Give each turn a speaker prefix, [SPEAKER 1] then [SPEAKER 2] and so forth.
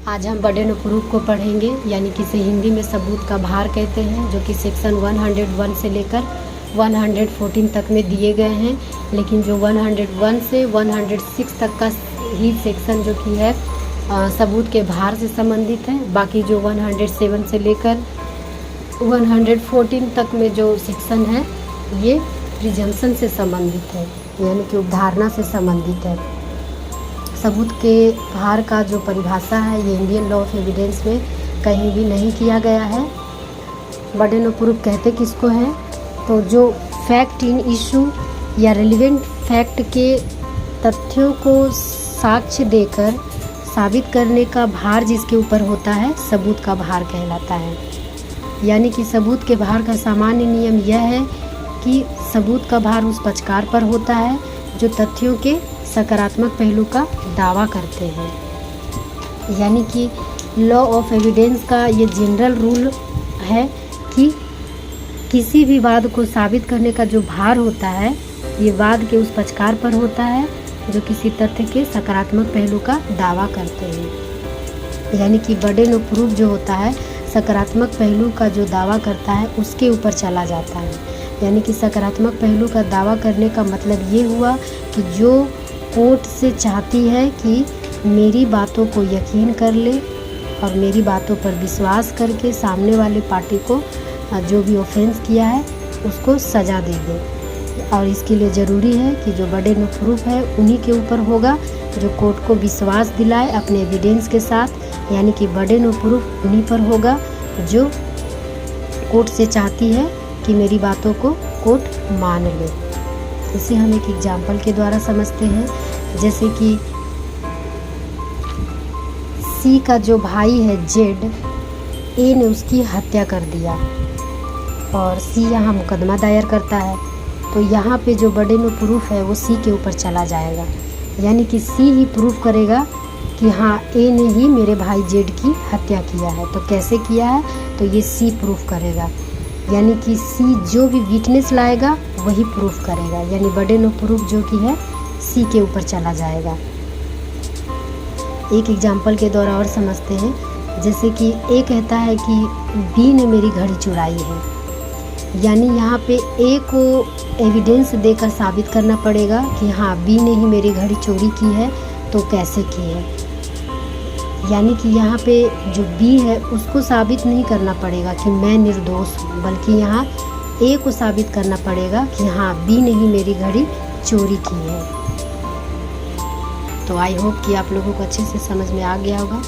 [SPEAKER 1] आज हम burden of proof को पढ़ेंगे, यानी कि इसे हिंदी में सबूत का भार कहते हैं, जो कि सेक्शन 101 से लेकर 114 तक में दिए गए हैं। लेकिन जो 101 से 106 तक का ही सेक्शन जो कि है सबूत के भार से संबंधित है। बाकी जो 107 से लेकर 114 तक में जो सेक्शन है ये प्रिजम्पशन से संबंधित है, यानी कि उपधारणा से संबंधित है। सबूत के भार का जो परिभाषा है ये इंडियन लॉ ऑफ एविडेंस में कहीं भी नहीं किया गया है। बर्डन ऑफ प्रूफ कहते किसको हैं? तो जो फैक्ट इन इशू या रेलिवेंट फैक्ट के तथ्यों को साक्ष्य देकर साबित करने का भार जिसके ऊपर होता है सबूत का भार कहलाता है। यानी कि सबूत के भार का सामान्य नियम यह है कि सबूत का भार उस पक्षकार पर होता है जो तथ्यों के सकारात्मक पहलू का दावा करते हैं। यानी कि लॉ ऑफ एविडेंस का ये जनरल रूल है कि किसी भी वाद को साबित करने का जो भार होता है ये वाद के उस पक्षकार पर होता है जो किसी तथ्य के सकारात्मक पहलू का दावा करते हैं। यानी कि बर्डन ऑफ प्रूफ जो होता है सकारात्मक पहलू का जो दावा करता है उसके ऊपर चला जाता है। यानी कि सकारात्मक पहलू का दावा करने का मतलब ये हुआ कि जो कोर्ट से चाहती है कि मेरी बातों को यकीन कर ले और मेरी बातों पर विश्वास करके सामने वाले पार्टी को जो भी ऑफेंस किया है उसको सज़ा दे दे। और इसके लिए ज़रूरी है कि जो बर्डन ऑफ प्रूफ है उन्हीं के ऊपर होगा जो कोर्ट को विश्वास दिलाए अपने एविडेंस के साथ। यानी कि बर्डन ऑफ प्रूफ उन्हीं पर होगा जो कोर्ट से चाहती है कि मेरी बातों को कोर्ट मान ले। इसे हम एक एग्जाम्पल के द्वारा समझते हैं। जैसे कि सी का जो भाई है जेड, ए ने उसकी हत्या कर दिया और सी यहाँ मुकदमा दायर करता है, तो यहाँ पे जो बर्डन ऑफ प्रूफ है वो सी के ऊपर चला जाएगा। यानी कि सी ही प्रूफ करेगा कि हाँ ए ने ही मेरे भाई जेड की हत्या किया है। तो कैसे किया है? तो ये सी प्रूफ करेगा। यानी कि सी जो भी विटनेस लाएगा वही प्रूफ करेगा। यानी बर्डन ऑफ प्रूफ जो कि है सी के ऊपर चला जाएगा। एक एग्जाम्पल के द्वारा और समझते हैं। जैसे कि ए कहता है कि बी ने मेरी घड़ी चुराई है। यानी यहाँ पे ए को एविडेंस देकर साबित करना पड़ेगा कि हाँ बी ने ही मेरी घड़ी चोरी की है। तो कैसे की है? यानी कि यहाँ पे जो बी है उसको साबित नहीं करना पड़ेगा कि मैं निर्दोष हूँ, बल्कि यहाँ ए को साबित करना पड़ेगा कि हाँ बी ने ही मेरी घड़ी चोरी की है। तो आई होप कि आप लोगों को अच्छे से समझ में आ गया होगा।